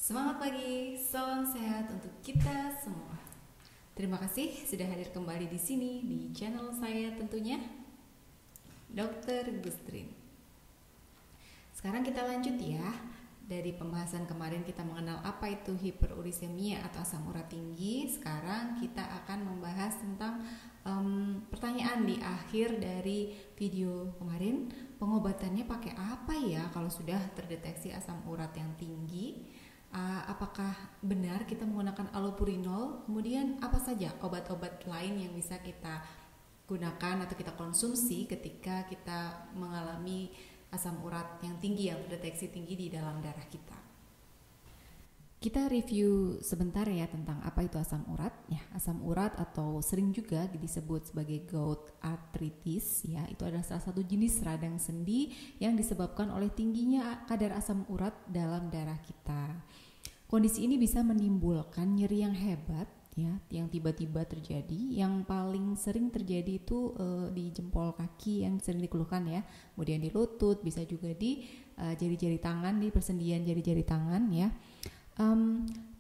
Semangat pagi, salam sehat untuk kita semua. Terima kasih sudah hadir kembali di sini di channel saya tentunya, Dr. Gustrin. Sekarang kita lanjut ya. Dari pembahasan kemarin kita mengenal apa itu hiperurisemia atau asam urat tinggi. Sekarang kita akan membahas tentang pertanyaan di akhir dari video kemarin. Pengobatannya pakai apa ya kalau sudah terdeteksi asam urat yang tinggi? Apakah benar kita menggunakan allopurinol? Kemudian apa saja obat-obat lain yang bisa kita gunakan atau kita konsumsi ketika kita mengalami asam urat yang tinggi, yang terdeteksi tinggi di dalam darah kita? Kita review sebentar ya tentang apa itu asam urat. Ya, asam urat atau sering juga disebut sebagai gout arthritis ya, itu adalah salah satu jenis radang sendi yang disebabkan oleh tingginya kadar asam urat dalam darah kita. Kondisi ini bisa menimbulkan nyeri yang hebat ya, yang tiba-tiba terjadi. Yang paling sering terjadi itu di jempol kaki yang sering dikeluhkan ya, kemudian di lutut, bisa juga di jari-jari tangan, di persendian jari-jari tangan ya.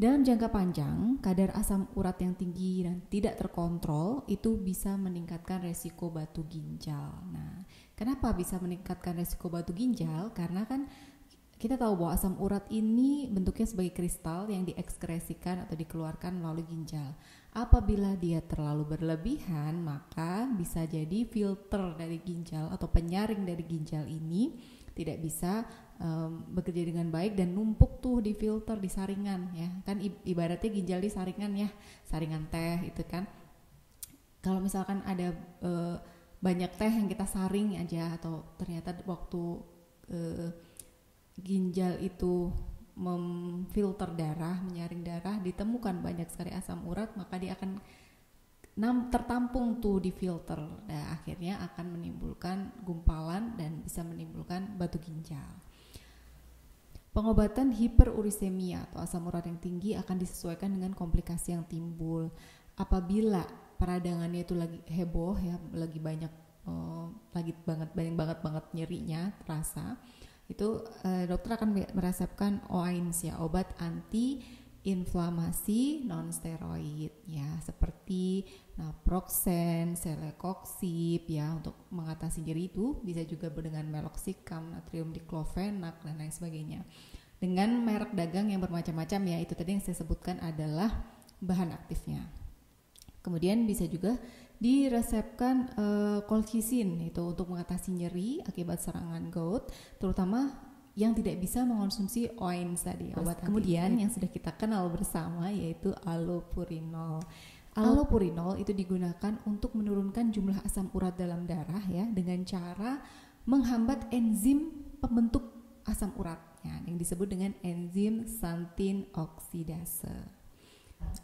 Dalam jangka panjang, kadar asam urat yang tinggi dan tidak terkontrol itu bisa meningkatkan resiko batu ginjal. Nah, kenapa bisa meningkatkan resiko batu ginjal? Karena kan kita tahu bahwa asam urat ini bentuknya sebagai kristal yang diekskresikan atau dikeluarkan melalui ginjal. Apabila dia terlalu berlebihan, maka bisa jadi filter dari ginjal atau penyaring dari ginjal ini tidak bisa bekerja dengan baik dan numpuk tuh di filter, di saringan ya. Kan ibaratnya ginjal di saringan ya, saringan teh itu kan. Kalau misalkan ada banyak teh yang kita saring aja, atau ternyata waktu ginjal itu memfilter darah, menyaring darah, ditemukan banyak sekali asam urat, maka dia akan tertampung tuh di filter. Dan akhirnya akan menimbulkan gumpalan dan bisa menimbulkan batu ginjal. Pengobatan hiperurisemia atau asam urat yang tinggi akan disesuaikan dengan komplikasi yang timbul. Apabila peradangannya itu lagi heboh ya, lagi banyak banget nyerinya terasa, itu dokter akan meresepkan OAINS ya, obat anti inflamasi non steroid ya, seperti naproxen, celecoxib ya, untuk mengatasi nyeri itu. Bisa juga dengan meloxicam, natrium diklofenak dan lain sebagainya. Dengan merek dagang yang bermacam-macam ya, itu tadi yang saya sebutkan adalah bahan aktifnya. Kemudian bisa juga diresepkan colchicine itu untuk mengatasi nyeri akibat serangan gout, terutama yang tidak bisa mengonsumsi OAINS tadi, obat. Kemudian yang sudah kita kenal bersama yaitu allopurinol. Allopurinol itu digunakan untuk menurunkan jumlah asam urat dalam darah ya, dengan cara menghambat enzim pembentuk asam urat ya, yang disebut dengan enzim xantin oksidase.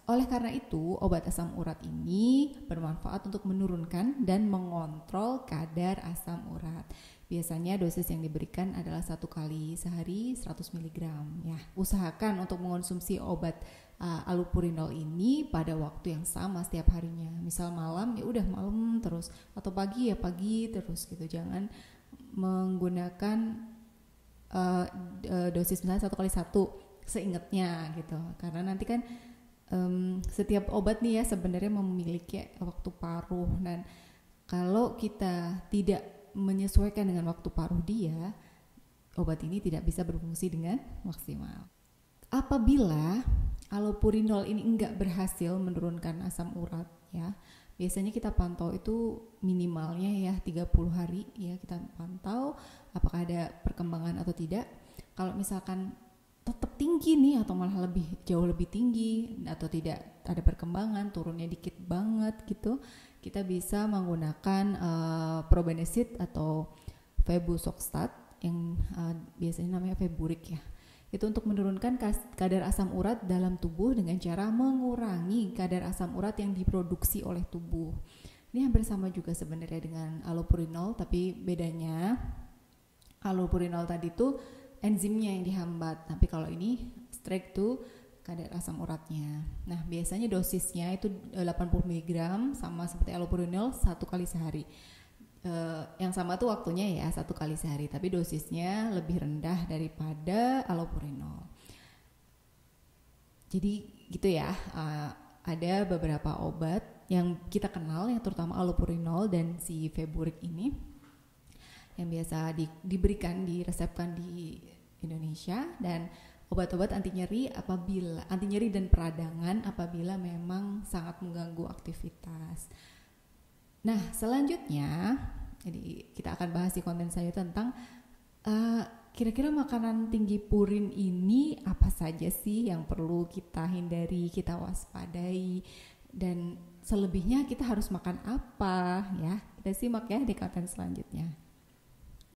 Oleh karena itu, obat asam urat ini bermanfaat untuk menurunkan dan mengontrol kadar asam urat. Biasanya dosis yang diberikan adalah 1 kali sehari 100 mg ya. Usahakan untuk mengonsumsi obat allopurinol ini pada waktu yang sama setiap harinya. Misal malam ya udah malam terus, atau pagi ya pagi terus gitu. Jangan menggunakan dosis misalnya 1 kali 1 seingatnya gitu. Karena nanti kan setiap obat nih ya sebenarnya memiliki waktu paruh, dan kalau kita tidak menyesuaikan dengan waktu paruh dia, obat ini tidak bisa berfungsi dengan maksimal. Apabila allopurinol ini enggak berhasil menurunkan asam urat ya, biasanya kita pantau itu minimalnya ya 30 hari ya, kita pantau apakah ada perkembangan atau tidak. Kalau misalkan tetap tinggi nih atau malah jauh lebih tinggi atau tidak ada perkembangan, turunnya dikit banget gitu, kita bisa menggunakan probenecid atau febusoxstat yang biasanya namanya feburik ya. Itu untuk menurunkan kadar asam urat dalam tubuh dengan cara mengurangi kadar asam urat yang diproduksi oleh tubuh. Ini hampir sama juga sebenarnya dengan allopurinol, tapi bedanya allopurinol tadi tuh enzimnya yang dihambat, tapi kalau ini straight to kadar asam uratnya. Nah, biasanya dosisnya itu 80 mg sama seperti allopurinol 1 kali sehari. Yang sama tuh waktunya ya 1 kali sehari, tapi dosisnya lebih rendah daripada allopurinol. Jadi gitu ya, ada beberapa obat yang kita kenal, yang terutama allopurinol dan si feburik ini, yang biasa diberikan, diresepkan di Indonesia, dan obat-obat anti nyeri dan peradangan apabila memang sangat mengganggu aktivitas. Nah, selanjutnya, jadi kita akan bahas di konten saya tentang kira-kira makanan tinggi purin ini apa saja sih yang perlu kita hindari, kita waspadai, dan selebihnya kita harus makan apa ya. Kita simak ya di konten selanjutnya.